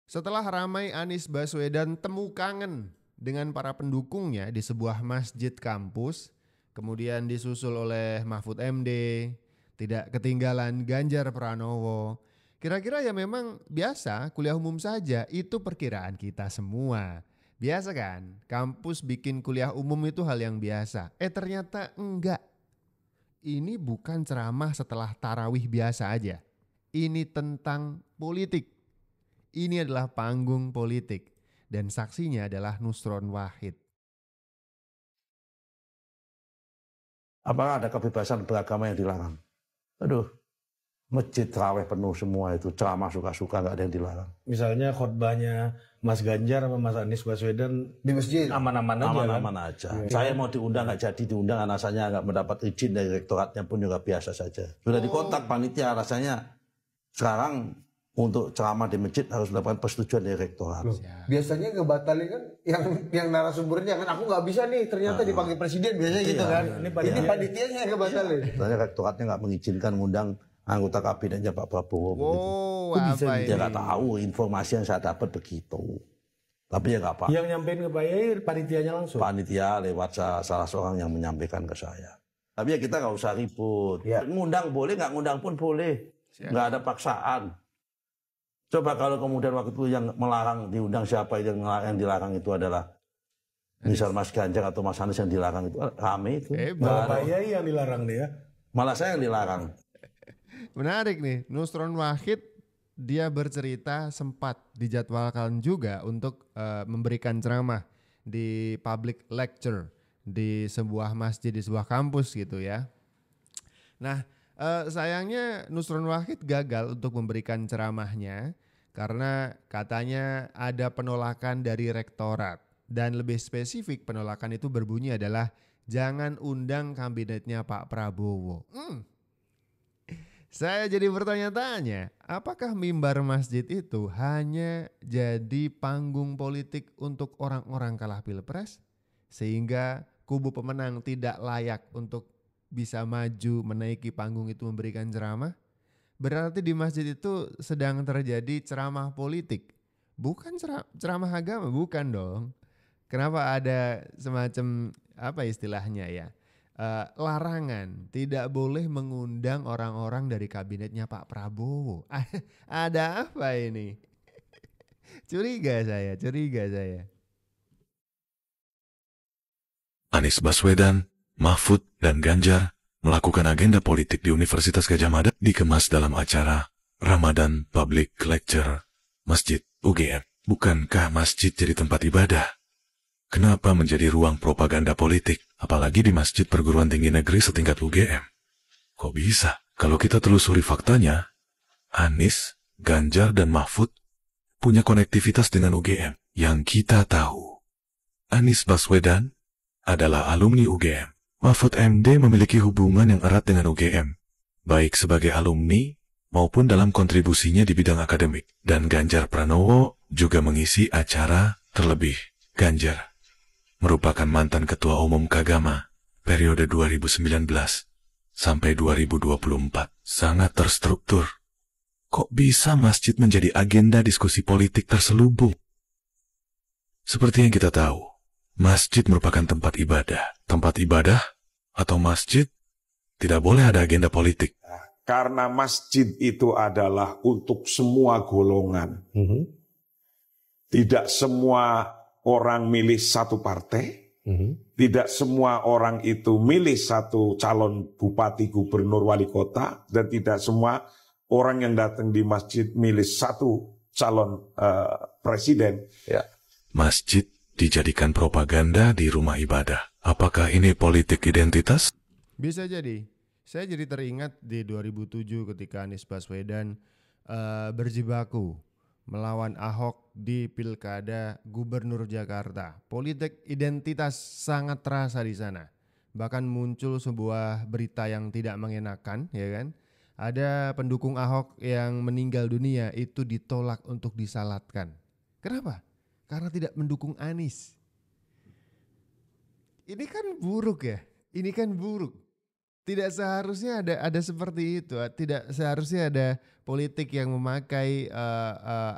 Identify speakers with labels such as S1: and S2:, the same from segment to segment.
S1: Setelah ramai Anies Baswedan temu kangen dengan para pendukungnya di sebuah masjid kampus, kemudian disusul oleh Mahfud MD, tidak ketinggalan Ganjar Pranowo. Kira-kira ya memang biasa, kuliah umum saja, itu perkiraan kita semua. Biasa kan, kampus bikin kuliah umum itu hal yang biasa. Ternyata enggak. Ini bukan ceramah setelah tarawih biasa aja. Ini tentang politik. Ini adalah panggung politik dan saksinya adalah Nusron Wahid.
S2: Apakah ada kebebasan beragama yang dilarang? Aduh, masjid terawih penuh semua itu, ceramah suka-suka nggak ada yang dilarang.
S3: Misalnya khotbahnya Mas Ganjar sama Mas Anies Baswedan
S4: di masjid
S3: aman-aman aja.
S2: Aman-aman aja. Saya mau diundang nggak jadi diundang, alasannya nggak mendapat izin dari rektoratnya pun juga biasa saja. Sudah dikontak panitia, rasanya sekarang untuk ceramah di masjid harus mendapatkan persetujuan dari rektorat.
S4: Biasanya ngebatalin kan yang narasumbernya kan, aku nggak bisa nih, ternyata dipanggil presiden biasanya gitu kan. Ini panitianya yang ngebatalin.
S2: Sebenarnya rektoratnya nggak mengizinkan ngundang anggota kabinetnya Pak Prabowo.
S1: Wow, apa ini?
S2: Dia nggak tahu, informasi yang saya dapat begitu. Tapi ya nggak apa.
S3: Yang nyampein ke Pak Yai panitianya langsung.
S2: Panitia lewat salah seorang yang menyampaikan ke saya. Tapi ya kita nggak usah ribut. Ngundang boleh, nggak ngundang pun boleh. Nggak ada paksaan. Coba kalau kemudian waktu itu yang melarang diundang siapa, yang dilarang itu adalah misal Mas Ganjar atau Mas Anies yang dilarang itu rame itu.
S3: Malah Pak Yai yang dilarang nih ya.
S2: Malah saya yang dilarang.
S1: Menarik nih, Nusron Wahid dia bercerita sempat dijadwalkan juga untuk memberikan ceramah di public lecture di sebuah masjid, di sebuah kampus gitu ya. Nah, sayangnya Nusron Wahid gagal untuk memberikan ceramahnya karena katanya ada penolakan dari rektorat. Dan lebih spesifik penolakan itu berbunyi adalah jangan undang kabinetnya Pak Prabowo. Saya jadi bertanya-tanya, apakah mimbar masjid itu hanya jadi panggung politik untuk orang-orang kalah pilpres? Sehingga kubu pemenang tidak layak untuk bisa maju menaiki panggung itu memberikan ceramah? Berarti di masjid itu sedang terjadi ceramah politik, bukan ceramah agama, bukan dong. Kenapa ada semacam apa istilahnya ya? Larangan tidak boleh mengundang orang-orang dari kabinetnya Pak Prabowo. Ada apa ini? Curiga saya.
S5: Anies Baswedan, Mahfud, dan Ganjar melakukan agenda politik di Universitas Gadjah Mada dikemas dalam acara Ramadan Public Lecture Masjid UGM. Bukankah masjid jadi tempat ibadah? Kenapa menjadi ruang propaganda politik, apalagi di masjid perguruan tinggi negeri setingkat UGM? Kok bisa? Kalau kita telusuri faktanya, Anies, Ganjar, dan Mahfud punya konektivitas dengan UGM. Yang kita tahu, Anies Baswedan adalah alumni UGM. Mahfud MD memiliki hubungan yang erat dengan UGM, baik sebagai alumni maupun dalam kontribusinya di bidang akademik. Dan Ganjar Pranowo juga mengisi acara terlebih. Ganjar merupakan mantan Ketua Umum Kagama periode 2019 sampai 2024. Sangat terstruktur. Kok bisa masjid menjadi agenda diskusi politik terselubung? Seperti yang kita tahu, masjid merupakan tempat ibadah. Tempat ibadah atau masjid tidak boleh ada agenda politik.
S6: Karena masjid itu adalah untuk semua golongan. Tidak semua orang milih satu partai, tidak semua orang itu milih satu calon bupati, gubernur, wali kota, dan tidak semua orang yang datang di masjid milih satu calon presiden.
S5: Masjid dijadikan propaganda di rumah ibadah. Apakah ini politik identitas?
S1: Bisa jadi. Saya jadi teringat di 2007 ketika Anies Baswedan berjibaku melawan Ahok di Pilkada Gubernur Jakarta. Politik identitas sangat terasa di sana. Bahkan muncul sebuah berita yang tidak mengenakan, ya kan? Ada pendukung Ahok yang meninggal dunia itu ditolak untuk disalatkan. Kenapa? Karena tidak mendukung Anies. Ini kan buruk ya. Ini kan buruk. Tidak seharusnya ada seperti itu. Tidak seharusnya ada politik yang memakai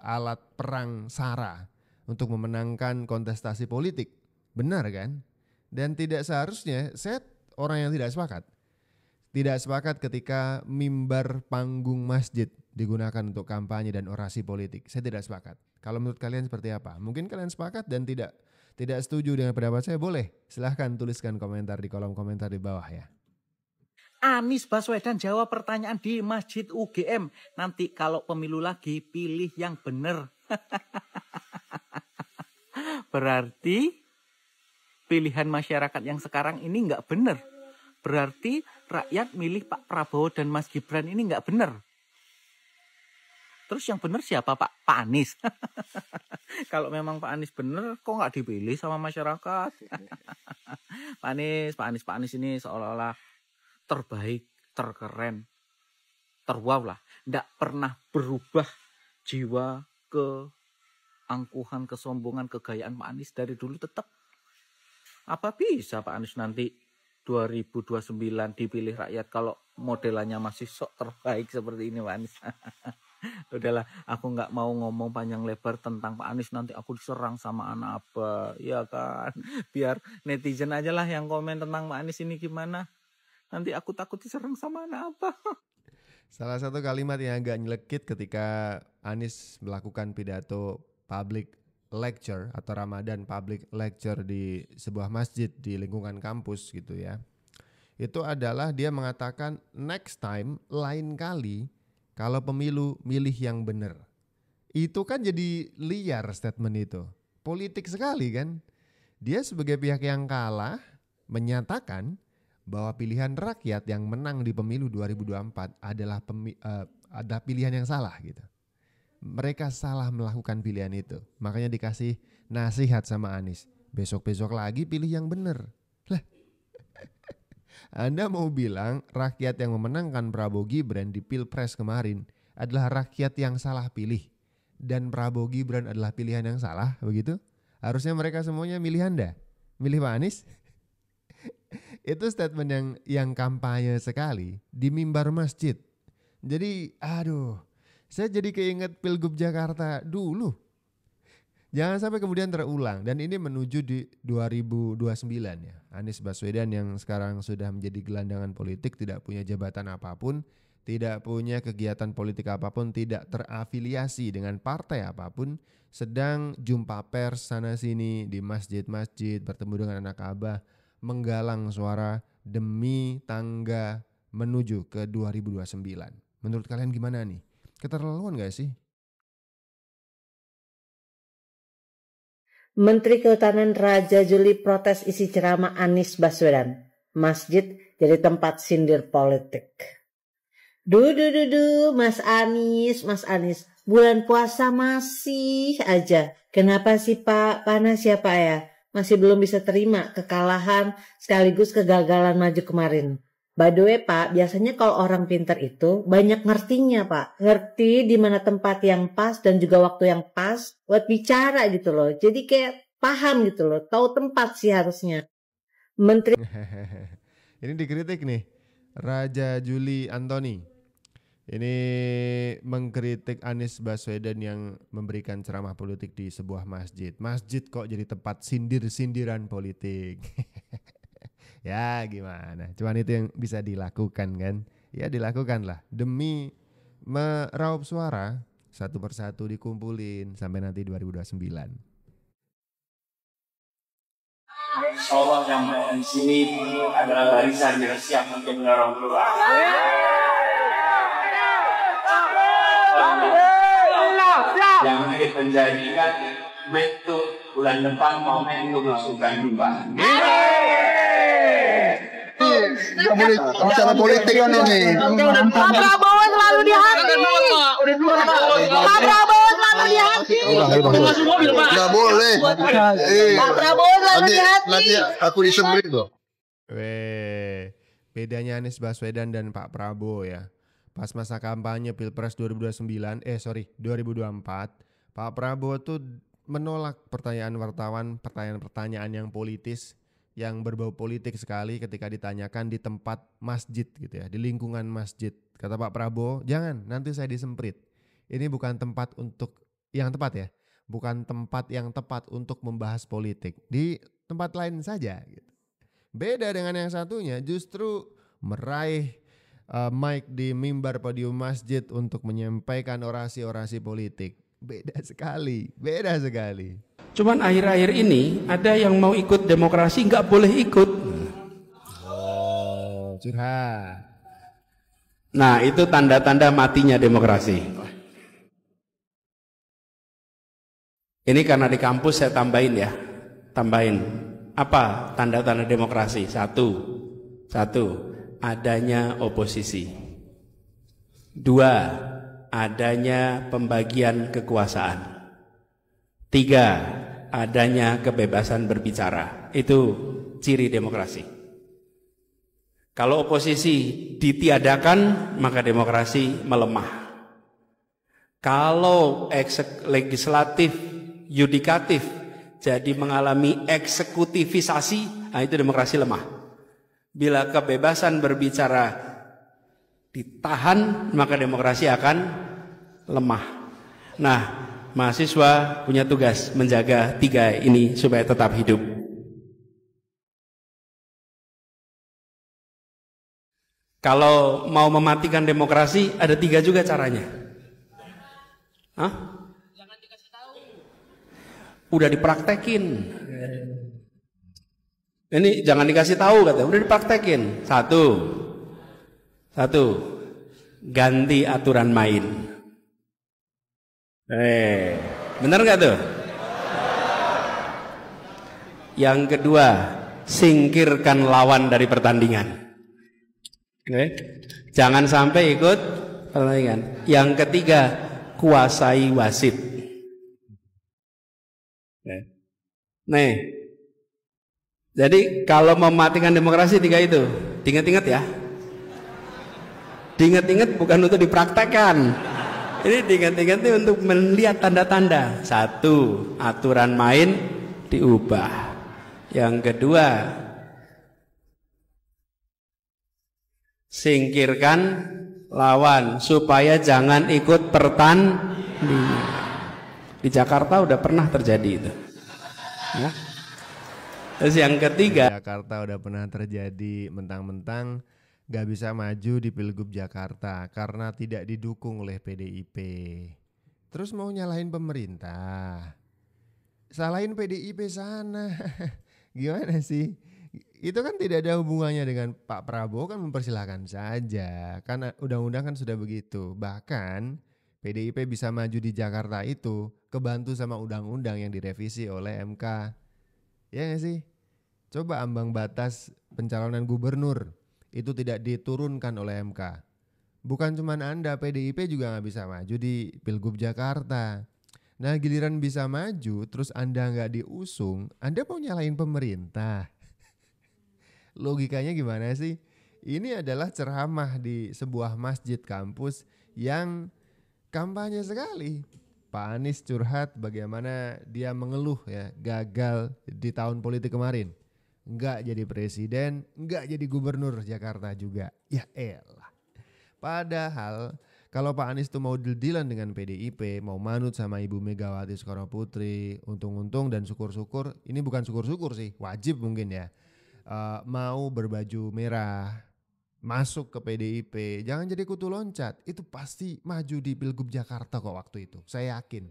S1: alat perang sara untuk memenangkan kontestasi politik. Benar kan? Dan tidak seharusnya, saya orang yang tidak sepakat. Tidak sepakat ketika mimbar panggung masjid digunakan untuk kampanye dan orasi politik. Saya tidak sepakat. Kalau menurut kalian seperti apa? Mungkin kalian sepakat dan tidak setuju dengan pendapat saya, boleh. Silahkan tuliskan komentar di kolom komentar di bawah ya.
S7: Anies Baswedan jawab pertanyaan di Masjid UGM. Nanti kalau pemilu lagi pilih yang benar. Berarti pilihan masyarakat yang sekarang ini nggak benar. Berarti rakyat milih Pak Prabowo dan Mas Gibran ini nggak benar. Terus yang benar siapa Pak? Pak Anies. Kalau memang Pak Anies benar, kok nggak dipilih sama masyarakat? Pak Anies ini seolah-olah terbaik, terkeren, terwow lah. Nggak pernah berubah jiwa keangkuhan, kesombongan, kegayaan Pak Anies dari dulu tetap. Apa bisa Pak Anies nanti 2029 dipilih rakyat kalau modelannya masih sok terbaik seperti ini Pak Anies? Udahlah, aku nggak mau ngomong panjang lebar tentang Pak Anies, nanti aku diserang sama anak apa, ya kan? Biar netizen aja lah yang komen tentang Pak Anies ini gimana. Nanti aku takut diserang sama anak apa.
S1: Salah satu kalimat yang agak nyelekit ketika Anies melakukan pidato public lecture atau Ramadan public lecture di sebuah masjid di lingkungan kampus gitu ya. Itu adalah dia mengatakan next time, lain kali kalau pemilu milih yang benar. Itu kan jadi liar statement itu. Politik sekali kan. Dia sebagai pihak yang kalah menyatakan bahwa pilihan rakyat yang menang di pemilu 2024 adalah ada pilihan yang salah gitu. Mereka salah melakukan pilihan itu. Makanya dikasih nasihat sama Anies. Besok-besok lagi pilih yang benar. Lah. Anda mau bilang rakyat yang memenangkan Prabowo Gibran di Pilpres kemarin adalah rakyat yang salah pilih. Dan Prabowo Gibran adalah pilihan yang salah, begitu? Harusnya mereka semuanya milih Anda. Milih Pak Anies? Itu statement yang kampanye sekali di mimbar masjid. Jadi saya jadi keinget Pilgub Jakarta dulu. Jangan sampai kemudian terulang. Dan ini menuju di 2029 ya. Anies Baswedan yang sekarang sudah menjadi gelandangan politik, tidak punya jabatan apapun, tidak punya kegiatan politik apapun, tidak terafiliasi dengan partai apapun, sedang jumpa pers sana sini di masjid-masjid, bertemu dengan anak abah, menggalang suara demi tangga menuju ke 2029. Menurut kalian gimana nih? Keterlaluan gak sih?
S8: Menteri Kehutanan Raja Juli protes isi ceramah Anies Baswedan. Masjid jadi tempat sindir politik. Mas Anies. Bulan puasa masih aja. Kenapa sih Pak? Panas ya Pak ya? Masih belum bisa terima kekalahan sekaligus kegagalan maju kemarin. By the way Pak, biasanya kalau orang pintar itu banyak ngertinya Pak. Ngerti di mana tempat yang pas dan juga waktu yang pas buat bicara gitu loh. Jadi kayak paham gitu loh, tahu tempat sih harusnya. Menteri
S1: Ini dikritik nih, Raja Juli Antoni. Ini mengkritik Anies Baswedan yang memberikan ceramah politik di sebuah masjid. Masjid kok jadi tempat sindir-sindiran politik. Ya gimana, cuman itu yang bisa dilakukan kan. Ya dilakukanlah demi meraup suara, satu persatu dikumpulin sampai nanti 2029.
S9: Allah yang di sini adalah barisan yang siap mungkin mendorong keluar. Yang mungkin menjadikan bentuk bulan depan momentum masukan juga.
S4: Gak boleh bicara politik ini.
S8: Pak Prabowo selalu di hati. Pak Prabowo selalu di hati.
S4: Gak boleh.
S8: Pak Prabowo selalu di hati.
S4: Nanti aku disembelih tuh.
S1: Bedanya Anies Baswedan dan Pak Prabowo ya. Pas masa kampanye Pilpres 2024, Pak Prabowo tuh menolak pertanyaan wartawan, pertanyaan-pertanyaan yang politis yang berbau politik sekali ketika ditanyakan di tempat masjid gitu ya, di lingkungan masjid. Kata Pak Prabowo, jangan, nanti saya disemprit. Ini bukan tempat untuk yang tepat ya, bukan tempat yang tepat untuk membahas politik. Di tempat lain saja gitu. Beda dengan yang satunya, justru meraih mic di mimbar podium masjid untuk menyampaikan orasi-orasi politik. Beda sekali, beda sekali.
S10: Cuman akhir-akhir ini ada yang mau ikut demokrasi nggak boleh ikut.
S1: Oh, curhat.
S10: Nah, itu tanda-tanda matinya demokrasi. Ini karena di kampus saya tambahin ya. Tambahin. Apa tanda-tanda demokrasi? Satu, adanya oposisi. Dua, adanya pembagian kekuasaan. Tiga, adanya kebebasan berbicara. Itu ciri demokrasi. Kalau oposisi ditiadakan, maka demokrasi melemah. Kalau legislatif, yudikatif jadi mengalami eksekutifisasi, nah itu demokrasi lemah. Bila kebebasan berbicara ditahan, maka demokrasi akan lemah. Nah, mahasiswa punya tugas menjaga tiga ini supaya tetap hidup. Kalau mau mematikan demokrasi, ada tiga juga caranya. Hah? Jangan dikasih tahu. Udah dipraktekin. Ini jangan dikasih tahu kata, udah dipraktekin. Satu, ganti aturan main. Bener nggak tuh? Yang kedua, singkirkan lawan dari pertandingan. Jangan sampai ikut pertandingan. Yang ketiga, kuasai wasit. Nih, jadi kalau mematikan demokrasi tiga itu, diingat-ingat ya. Diingat-ingat bukan untuk dipraktekkan. Ini diingat-ingat untuk melihat tanda-tanda. Satu, aturan main diubah. Yang kedua, singkirkan lawan supaya jangan ikut pertandingan. Di Jakarta udah pernah terjadi itu. Ya. Terus yang ketiga,
S1: Jakarta udah pernah terjadi mentang-mentang gak bisa maju di Pilgub Jakarta karena tidak didukung oleh PDIP. Terus mau nyalahin pemerintah, salahin PDIP sana. Gimana sih? Itu kan tidak ada hubungannya dengan Pak Prabowo, kan mempersilahkan saja. Kan undang-undang kan sudah begitu. Bahkan PDIP bisa maju di Jakarta itu kebantu sama undang-undang yang direvisi oleh MK. Ya gak sih? Coba ambang batas pencalonan gubernur itu tidak diturunkan oleh MK. Bukan cuma Anda, PDIP juga gak bisa maju di Pilgub Jakarta. Nah giliran bisa maju terus Anda gak diusung, Anda mau nyalain pemerintah. Logikanya gimana sih? Ini adalah ceramah di sebuah masjid kampus yang kampanye sekali. Pak Anies curhat bagaimana dia mengeluh ya gagal di tahun politik kemarin. Enggak jadi presiden, enggak jadi gubernur Jakarta juga. Ya elah. Padahal kalau Pak Anies tuh mau deal-dealan dengan PDIP, mau manut sama Ibu Megawati Soekarnoputri, untung-untung dan syukur-syukur, ini bukan syukur-syukur sih, wajib mungkin ya. Mau berbaju merah, masuk ke PDIP, jangan jadi kutu loncat, itu pasti maju di Pilgub Jakarta kok waktu itu, saya yakin.